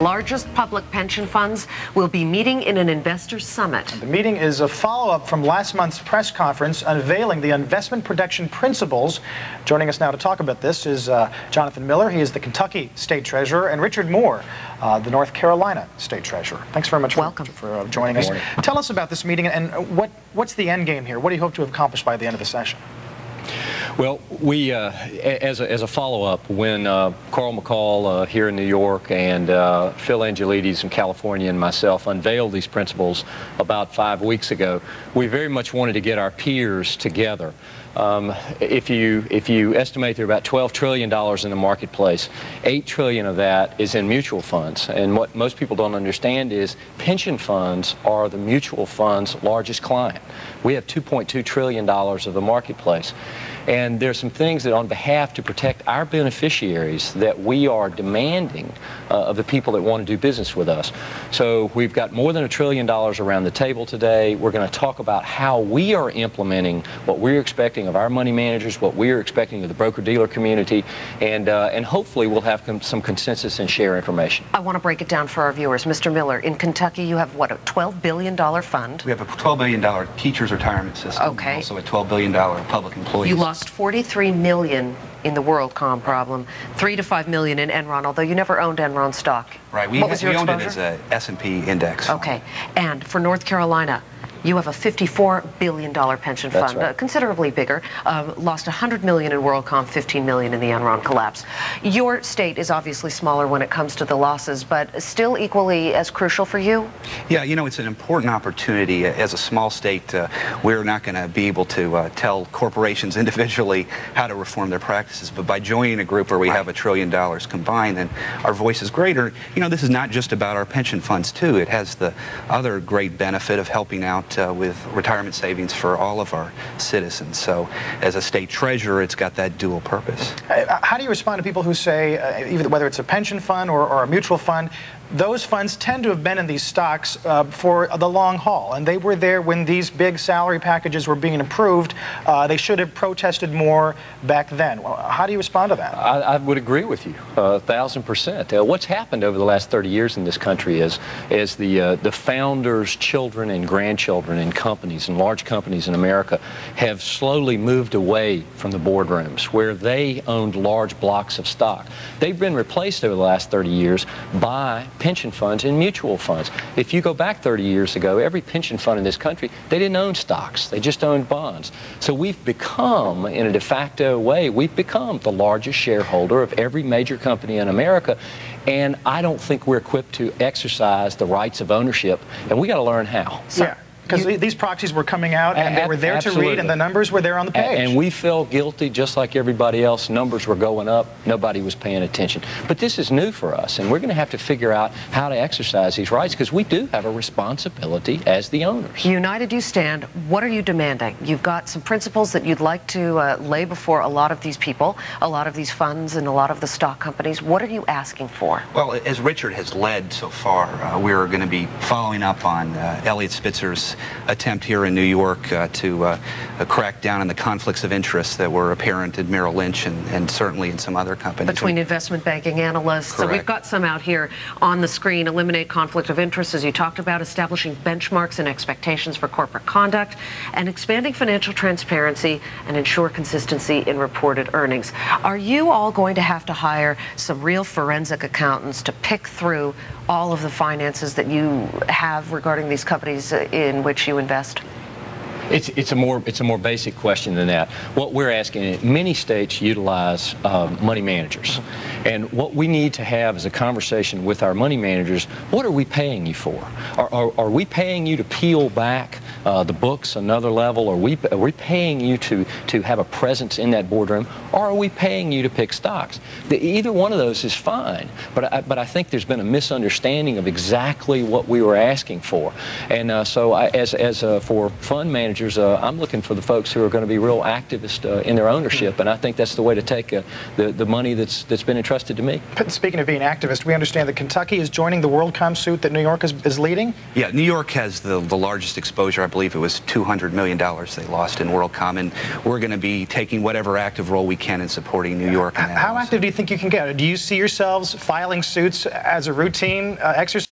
Largest public pension funds will be meeting in an investor summit. The meeting is a follow-up from last month's press conference unveiling the investment protection principles. Joining us now to talk about this is Jonathan Miller. He is the Kentucky State Treasurer, and Richard Moore, the North Carolina State Treasurer. Thanks very much for joining us. Tell us about this meeting and what's the end game here? What do you hope to accomplish by the end of the session? Well, we, as a follow-up, when Carl McCall here in New York and Phil Angelides in California and myself unveiled these principles about 5 weeks ago, we very much wanted to get our peers together. If you estimate there are about $12 trillion in the marketplace, $8 trillion of that is in mutual funds. And what most people don't understand is pension funds are the mutual fund's largest client. We have $2.2 trillion of the marketplace. And there's some things that on behalf to protect our beneficiaries that we are demanding of the people that want to do business with us. So we've got more than $1 trillion around the table today. We're going to talk about how we are implementing what we're expecting of our money managers, what we're expecting of the broker-dealer community, and hopefully we'll have some consensus and share information. I want to break it down for our viewers. Mr. Miller, in Kentucky you have, what, a $12 billion fund? We have a $12 billion teachers retirement system. Okay. Also a $12 billion public employees. You lost $43 million in the WorldCom problem, $3 to $5 million in Enron, although you never owned Enron stock. Right. We owned it as a S&P index. Okay. And for North Carolina, you have a $54 billion pension fund, right. Considerably bigger, lost $100 million in WorldCom, $15 million in the Enron collapse. Your state is obviously smaller when it comes to the losses, but still equally as crucial for you? Yeah, you know, it's an important opportunity. As a small state, we're not going to be able to tell corporations individually how to reform their practices, but by joining a group where we have $1 trillion combined and our voice is greater, you know, this is not just about our pension funds, too. It has the other great benefit of helping out with retirement savings for all of our citizens. So as a state treasurer, it's got that dual purpose. How do you respond to people who say, even whether it's a pension fund or a mutual fund, those funds tend to have been in these stocks for the long haul, and they were there when these big salary packages were being approved. They should have protested more back then. How do you respond to that? I would agree with you 1,000%. What's happened over the last 30 years in this country is the founders' children and grandchildren in companies and large companies in America have slowly moved away from the boardrooms where they owned large blocks of stock. They've been replaced over the last 30 years by pension funds and mutual funds. If you go back 30 years ago, every pension fund in this country, they didn't own stocks. They just owned bonds. So we've become, in a de facto way, we've become the largest shareholder of every major company in America. And I don't think we're equipped to exercise the rights of ownership, and we got to learn how. Yeah. Because these proxies were coming out, and they were there to read, and the numbers were there on the page. And we felt guilty, just like everybody else. Numbers were going up. Nobody was paying attention. But this is new for us, and we're going to have to figure out how to exercise these rights, because we do have a responsibility as the owners. United you stand. What are you demanding? You've got some principles that you'd like to lay before a lot of these people, a lot of these funds, and a lot of the stock companies. What are you asking for? Well, as Richard has led so far, we're going to be following up on Eliot Spitzer's attempt here in New York to crack down on the conflicts of interest that were apparent at Merrill Lynch and certainly in some other companies. Between investment banking analysts. Correct. So we've got some out here on the screen. Eliminate conflict of interest, as you talked about, establishing benchmarks and expectations for corporate conduct, and expanding financial transparency and ensure consistency in reported earnings. Are you all going to have to hire some real forensic accountants to pick through all of the finances that you have regarding these companies in which you invest? It's a more basic question than that. What we're asking, many states utilize money managers, and what we need to have is a conversation with our money managers. What are we paying you for? Are we paying you to peel back the books another level? Are we paying you to have a presence in that boardroom, or are we paying you to pick stocks? Either one of those is fine, but I think there's been a misunderstanding of exactly what we were asking for, and so for fund managers, I'm looking for the folks who are going to be real activist in their ownership, and I think that's the way to take the money that's been entrusted to me. Speaking of being activist, we understand that Kentucky is joining the WorldCom suit that New York is leading? Yeah, New York has the largest exposure. I believe it was $200 million they lost in WorldCom, and we're going to be taking whatever active role we can in supporting New York. How active do you think you can get? Do you see yourselves filing suits as a routine exercise?